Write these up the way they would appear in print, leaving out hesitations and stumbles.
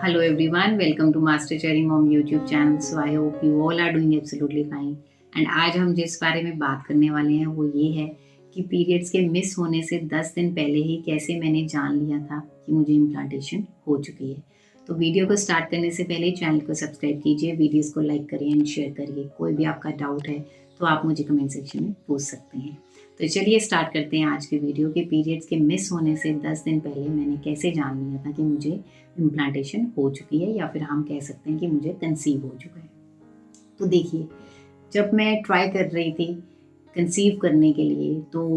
Hello everyone, welcome to Master Cherry Mom YouTube channel. So I hope you all are doing absolutely fine. And आज हम जिस बारे में बात करने वाले हैं वो ये है कि पीरियड्स के मिस होने से 10 दिन पहले ही कैसे मैंने जान लिया था कि मुझे इम्प्लांटेशन हो चुकी है। तो वीडियो को स्टार्ट करने से पहले चैनल को सब्सक्राइब कीजिए, वीडियोस को लाइक करिए एंड शेयर करिए। कोई भी आपका डाउट है तो आप मुझे कमेंट सेक्शन में पूछ सकते हैं। तो चलिए स्टार्ट करते हैं आज की वीडियो के पीरियड्स के मिस होने से 10 दिन पहले मैंने कैसे जान लिया था कि मुझे इम्प्लांटेशन हो चुकी है या फिर हम कह सकते हैं कि मुझे कंसीव हो चुका है। तो देखिए, जब मैं ट्राई कर रही थी कंसीव करने के लिए तो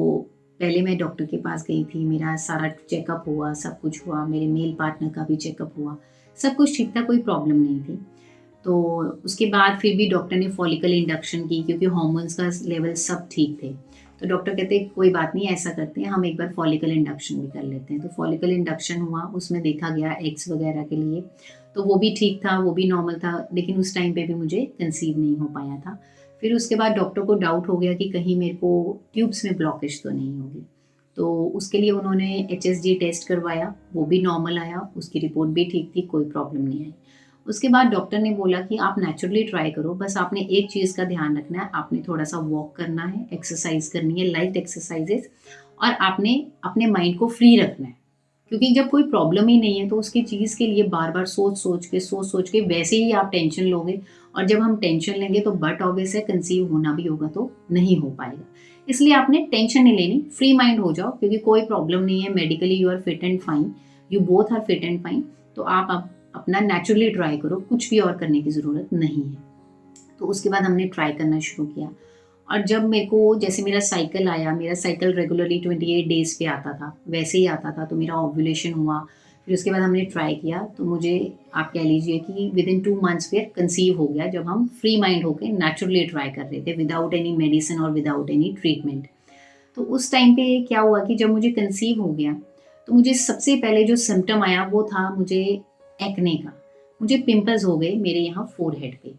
पहले मैं डॉक्टर के पास गई थी, मेरा सारा चेकअप हुआ, सब कुछ हुआ, मेरे मेल पार्टनर का भी चेकअप हुआ, सब कुछ ठीक था, कोई प्रॉब्लम नहीं थी। तो उसके बाद फिर भी डॉक्टर ने फॉलिकल इंडक्शन की क्योंकि हार्मोन्स का लेवल सब ठीक थे। तो डॉक्टर कहते हैं कोई बात नहीं, ऐसा करते हैं हम एक बार फॉलिकल इंडक्शन भी कर लेते हैं। तो फॉलिकल इंडक्शन हुआ, उसमें देखा गया एग्स वगैरह के लिए, तो वो भी ठीक था, वो भी नॉर्मल था, लेकिन उस टाइम पे भी मुझे कंसीव नहीं हो पाया था। फिर उसके बाद डॉक्टर को डाउट हो गया कि कहीं मेरे को ट्यूब्स में ब्लॉकेज तो नहीं होगी। तो उसके लिए उन्होंने HSG टेस्ट करवाया, वो भी नॉर्मल आया, उसकी रिपोर्ट भी ठीक थी, कोई प्रॉब्लम नहीं आई। उसके बाद डॉक्टर ने बोला कि आप नेचुरली ट्राई करो, बस आपने एक चीज़ का ध्यान रखना है, आपने थोड़ा सा वॉक करना है, एक्सरसाइज करनी है, लाइट एक्सरसाइजेस, और आपने अपने माइंड को फ्री रखना है। क्योंकि जब कोई प्रॉब्लम ही नहीं है तो उसकी चीज़ के लिए बार बार सोच सोच के वैसे ही आप टेंशन लोगे, और जब हम टेंशन लेंगे तो बट ऑब्वियस है कंसीव होना भी होगा तो नहीं हो पाएगा। इसलिए आपने टेंशन नहीं लेनी, फ्री माइंड हो जाओ, क्योंकि कोई प्रॉब्लम नहीं है, medically you are fit and fine, you both are fit and fine. तो आप अपना नेचुरली ट्राई करो, कुछ भी और करने की ज़रूरत नहीं है। तो उसके बाद हमने ट्राई करना शुरू किया, और जब मेरे को जैसे मेरा साइकिल आया, मेरा साइकिल रेगुलरली 28 डेज़ पे आता था, वैसे ही आता था, तो मेरा ओव्यूलेशन हुआ। फिर उसके बाद हमने ट्राई किया, तो मुझे आप कह लीजिए कि विदिन 2 मंथ्स फिर कंसीव हो गया, जब हम फ्री माइंड होकर नेचुरली ट्राई कर रहे थे विदाउट एनी मेडिसिन और विदाउट एनी ट्रीटमेंट। तो उस टाइम पे क्या हुआ कि जब मुझे कंसीव हो गया तो मुझे सबसे पहले जो सिम्पटम आया वो था मुझे एक्ने का। मुझे पिंपल्स हो गए मेरे यहाँ फोरहेड पे।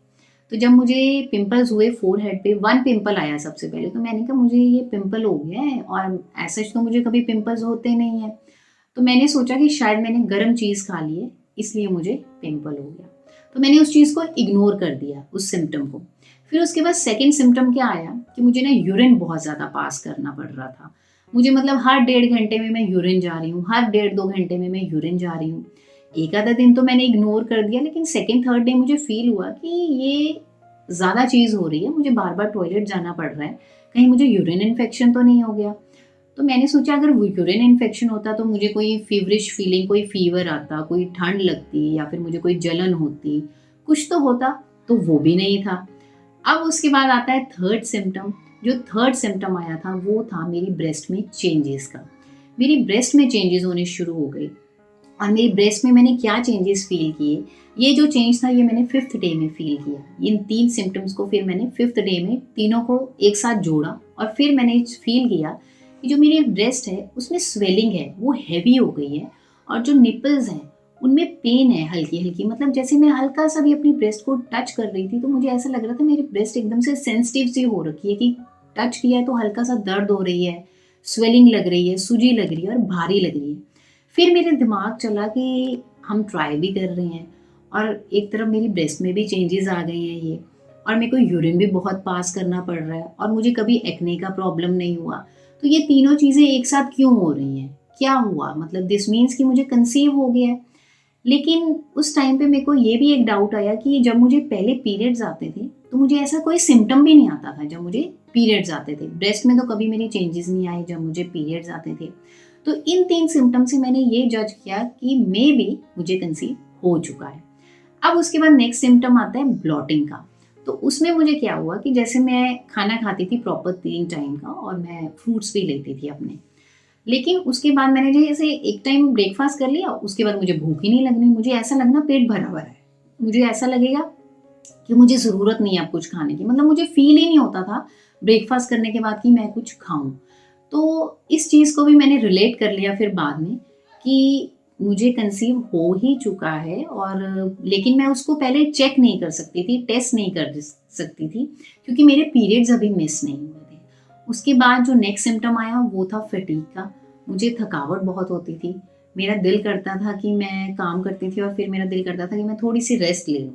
तो जब मुझे पिंपल्स हुए फोरहेड पे, वन पिंपल आया सबसे पहले, तो मैंने कहा मुझे ये पिंपल हो गया है, और ऐसा तो मुझे कभी पिंपल्स होते नहीं है। तो मैंने सोचा कि शायद मैंने गर्म चीज़ खा ली है, इसलिए मुझे पिंपल हो गया। तो मैंने उस चीज़ को इग्नोर कर दिया, उस सिम्टम को। फिर उसके बाद सेकंड सिम्टम क्या आया कि मुझे ना यूरिन बहुत ज़्यादा पास करना पड़ रहा था। मुझे मतलब हर 1.5 घंटे में मैं यूरिन जा रही हूँ, हर 1.5-2 घंटे में मैं यूरिन जा रही हूँ। एक आधा दिन तो मैंने इग्नोर कर दिया, लेकिन सेकंड थर्ड डे मुझे फ़ील हुआ कि ये ज़्यादा चीज़ हो रही है, मुझे बार-बार टॉयलेट जाना पड़ रहा है, कहीं मुझे यूरिन इन्फेक्शन तो नहीं हो गया। तो मैंने सोचा अगर वो यूरिन इन्फेक्शन होता तो मुझे कोई फीवरिश फीलिंग, कोई फीवर आता, कोई ठंड लगती, या फिर मुझे कोई जलन होती, कुछ तो होता, तो वो भी नहीं था। अब उसके बाद आता है थर्ड सिम्पटम। जो थर्ड सिम्पटम आया था वो था मेरी ब्रेस्ट में चेंजेस का। मेरी ब्रेस्ट में चेंजेस होने शुरू हो गए, और मेरी ब्रेस्ट में मैंने क्या चेंजेस फील किए, ये जो चेंज था ये मैंने 5th डे में फील किया। इन 3 सिम्पटम्स को फिर मैंने 5th डे में तीनों को एक साथ जोड़ा, और फिर मैंने फील किया कि जो मेरी ब्रेस्ट है उसमें स्वेलिंग है, वो हैवी हो गई है, और जो निपल्स हैं उनमें पेन है हल्की हल्की, मतलब जैसे मैं हल्का सा भी अपनी ब्रेस्ट को टच कर रही थी तो मुझे ऐसा लग रहा था मेरी ब्रेस्ट एकदम से सेंसिटिव सी हो रखी है, कि टच किया है तो हल्का सा दर्द हो रही है, स्वेलिंग लग रही है, सूजी लग रही है और भारी लग रही है। फिर मेरे दिमाग चला कि हम ट्राई भी कर रहे हैं, और एक तरफ मेरी ब्रेस्ट में भी चेंजेस आ गए हैं ये, और मेरे को यूरिन भी बहुत पास करना पड़ रहा है, और मुझे कभी एक्ने का प्रॉब्लम नहीं हुआ। तो ये तीनों चीज़ें एक साथ क्यों हो रही हैं? क्या हुआ? मतलब दिस मीन्स कि मुझे कंसीव हो गया है। लेकिन उस टाइम पे मेरे को ये भी एक डाउट आया कि जब मुझे पहले पीरियड्स आते थे, तो मुझे ऐसा कोई सिम्पटम भी नहीं आता था जब मुझे पीरियड्स आते थे। ब्रेस्ट में तो कभी मेरी चेंजेस नहीं आए जब मुझे पीरियड्स आते थे। तो इन 3 सिम्पटम से मैंने ये जज किया कि मेबी मुझे कंसीव हो चुका है। अब उसके बाद नेक्स्ट सिम्पटम आता है ब्लॉटिंग का। तो उसमें मुझे क्या हुआ कि जैसे मैं खाना खाती थी प्रॉपर 3 टाइम का, और मैं फ्रूट्स भी लेती थी अपने। लेकिन उसके बाद मैंने जैसे एक टाइम ब्रेकफ़ास्ट कर लिया, उसके बाद मुझे भूख ही नहीं लगनी, मुझे ऐसा लगना पेट भरा हुआ है। मुझे ऐसा लगेगा कि मुझे ज़रूरत नहीं है अब कुछ खाने की, मतलब मुझे फ़ील ही नहीं होता था ब्रेकफ़ास्ट करने के बाद कि मैं कुछ खाऊँ। तो इस चीज़ को भी मैंने रिलेट कर लिया फिर बाद में कि मुझे कंसीव हो ही चुका है, और लेकिन मैं उसको पहले चेक नहीं कर सकती थी, टेस्ट नहीं कर सकती थी, क्योंकि मेरे पीरियड्स अभी मिस नहीं हुए थे। उसके बाद जो नेक्स्ट सिम्पटम आया वो था फटीग का। मुझे थकावट बहुत होती थी, मेरा दिल करता था कि मैं काम करती थी और फिर मेरा दिल करता था कि मैं थोड़ी सी रेस्ट ले लूँ।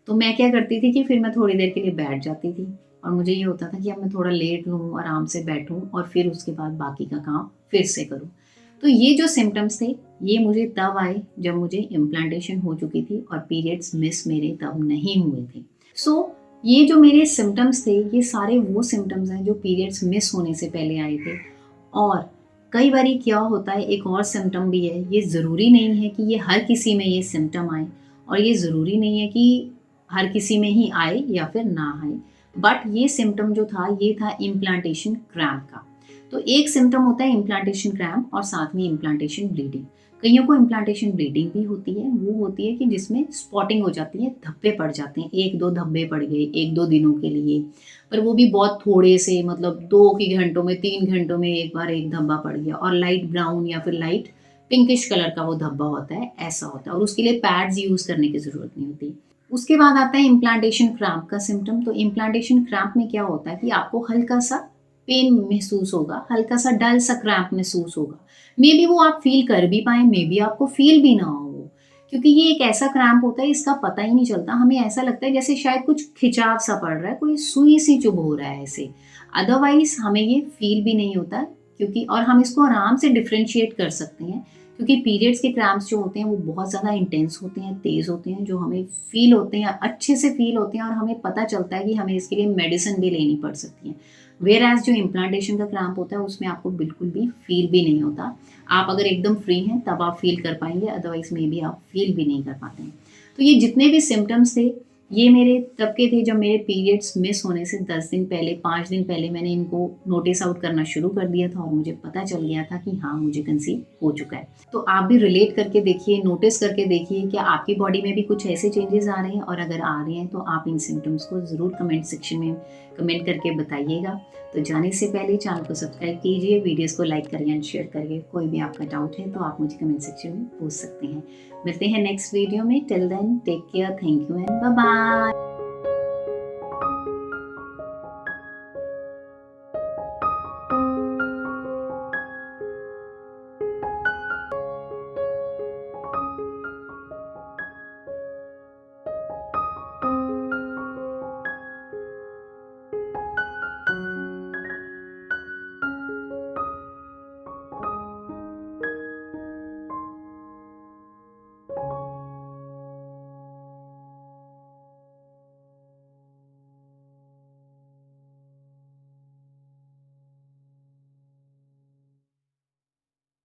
तो मैं क्या करती थी कि फिर मैं थोड़ी देर के लिए बैठ जाती थी और मुझे ये होता था कि अब मैं थोड़ा लेट लूँ, आराम से बैठूँ और फिर उसके बाद बाकी का काम फिर से करूँ। तो ये जो सिम्पटम्स थे, ये मुझे तब आए जब मुझे इम्प्लांटेशन हो चुकी थी और पीरियड्स मिस मेरे तब नहीं हुए थे। सो ये जो मेरे सिम्पटम्स थे, ये सारे वो सिम्पटम्स हैं जो पीरियड्स मिस होने से पहले आए थे। और कई बारी क्या होता है, एक और सिम्पटम भी है, ये ज़रूरी नहीं है कि ये हर किसी में ये सिम्पटम आए और ये ज़रूरी नहीं है कि हर किसी में ही आए या फिर ना आए। बट ये सिम्पटम जो था, ये था इम्प्लांटेशन क्रैम्प का। तो एक सिम्पटम होता है इम्प्लांटेशन क्रैम्प और साथ में इम्प्लांटेशन ब्लीडिंग। कईयों को इम्प्लांटेशन ब्लीडिंग भी होती है, वो होती है कि जिसमें स्पॉटिंग हो जाती है, धब्बे पड़ जाते हैं, 1-2 धब्बे पड़ गए 1-2 दिनों के लिए, पर वो भी बहुत थोड़े से, मतलब 2 की घंटों में 3 घंटों में एक बार एक धब्बा पड़ गया और लाइट ब्राउन या फिर लाइट पिंकिश कलर का वो धब्बा होता है, ऐसा होता है और उसके लिए पैड्स यूज़ करने की ज़रूरत नहीं होती। उसके बाद आता है इम्प्लांटेशन क्रैम्प का सिम्पटम। तो इम्प्लांटेशन क्रैम्प में क्या होता है कि आपको हल्का-सा पेन महसूस होगा, हल्का-सा डल सा क्रैम्प महसूस होगा। मेबी वो आप फ़ील कर भी पाएँ, मेबी आपको फ़ील भी ना हो वो। क्योंकि ये एक ऐसा क्रैम्प होता है, इसका पता ही नहीं चलता। हमें ऐसा लगता है जैसे शायद कुछ खिंचाव सा पड़ रहा है, कोई सुई सी चुभ हो रहा है ऐसे। अदरवाइज़ हमें ये फ़ील भी नहीं होता, क्योंकि और हम इसको आराम से डिफरेंशिएट कर सकते हैं, क्योंकि पीरियड्स के क्रैम्प्स जो होते हैं वो बहुत ज़्यादा इंटेंस होते हैं, तेज़ होते हैं, जो हमें फ़ील होते हैं, अच्छे से फ़ील होते हैं और हमें पता चलता है कि हमें इसके लिए मेडिसिन भी लेनी पड़ सकती है। व्हेयरएज़ जो इम्प्लांटेशन का क्रैम्प होता है उसमें आपको बिल्कुल भी फ़ील भी नहीं होता। आप अगर एकदम फ्री हैं तब आप फ़ील कर पाएँगे, अदरवाइज़ मेबी आप फ़ील भी नहीं कर पाते हैं। तो ये जितने भी सिम्पटम्स थे, ये मेरे तब के थे जब मेरे पीरियड्स मिस होने से 10 दिन पहले, 5 दिन पहले मैंने इनको नोटिस आउट करना शुरू कर दिया था और मुझे पता चल गया था कि हाँ, मुझे कंसीव हो चुका है। तो आप भी रिलेट करके देखिए, नोटिस करके देखिए क्या आपकी बॉडी में भी कुछ ऐसे चेंजेस आ रहे हैं, और अगर आ रहे हैं तो आप इन सिम्पटम्स को ज़रूर कमेंट सेक्शन में कमेंट करके बताइएगा। तो जाने से पहले चैनल को सब्सक्राइब कीजिए, वीडियोज़ को लाइक करिए एंड शेयर करिए। कोई भी आपका डाउट है तो आप मुझे कमेंट सेक्शन में पूछ सकते हैं। मिलते हैं नेक्स्ट वीडियो में। Till then take care, thank you and bye bye.